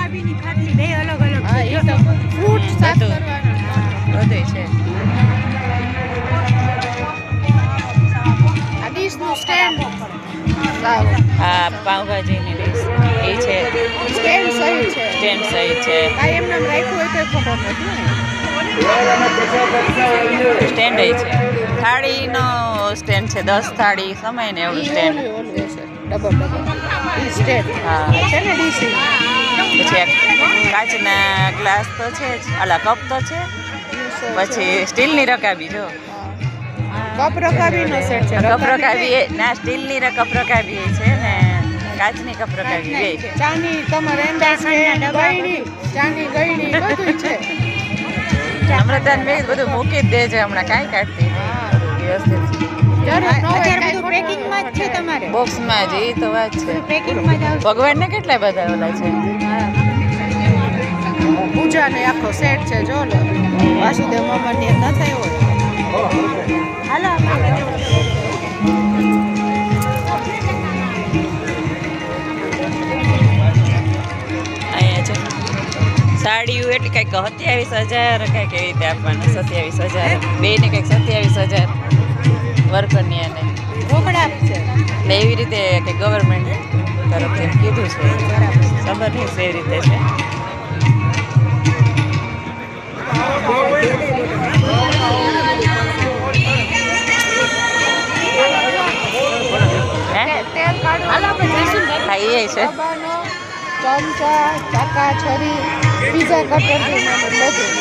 રકાબીની ખાટલી બે અલગ અલગ હા એ તો ફ્રૂટ સાફ કરવાનું બધું છે. આ ડીશનું સ્ટેન્ડ આ પાવભાજીની ડીશ એ છે. સ્ટેન્ડ સહી છે સ્ટેન્ડ સહિત છે. કાંઈ એમને એમ રાખ્યું હોય તો ખબર નથી સ્ટેન્ડ છે. થાળીનો સ્ટેન્ડ છે. 10 થાળી સમય ને એવું સ્ટેન્ડ. ઓલું છે ડબલ ઈ સ્ટેન્ડ હા છે ને ડીશ પછી કાચના ગ્લાસ તો છે જ. આલા કપ તો છે. પછી સ્ટીલની રકાબી જો કપ રકાબીનો સેટ છે કપ રકાબી ના સ્ટીલની કપ રકાબી છે ને કાચની કપ રકાબી બે છે. ચાની તમારે ગઈણી ચાની ગઈણી બધું છે. અમૃતાને મેં બધું મૂકી જ દે છે હમણાં કાંઈ કાઢતી વ્યવસ્થિત અત્યારે બધું પેકિંગમાં જ છે તમારે બોક્સમાં જ. એ તો વાત છે. પેકિંગમાં જ આવશે. ભગવાનને કેટલા બધા ઓલા છે. પૂજાને આખો સેટ છે જો લો વાસુદેવ મામાની ન થઈ હોય હાલો અહીંયા છે સાડીઓ એટલી કંઈક 27,000 કંઈક એવી રીતે આપવાના. 27,000 બેને કંઈક 27,000 વર્કરનિયાને રોકડા છે એટલે એવી રીતે કે ગવર્મેન્ટ તરફથી કીધું છે. ખબર નહીં છે એવી રીતે છે. હા એ છે. ચમચા ચાકા છરી પીઝા કટર બધું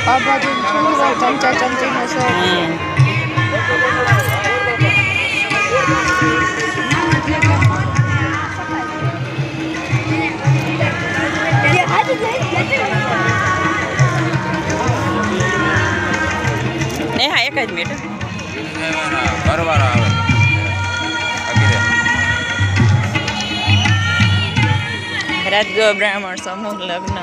આ બાજુ ચમચા ચમચીનો સેટ ને હા એક જ મિનિટ. રાજગો બ્રાહ્મણ સમૂહ લગ્ન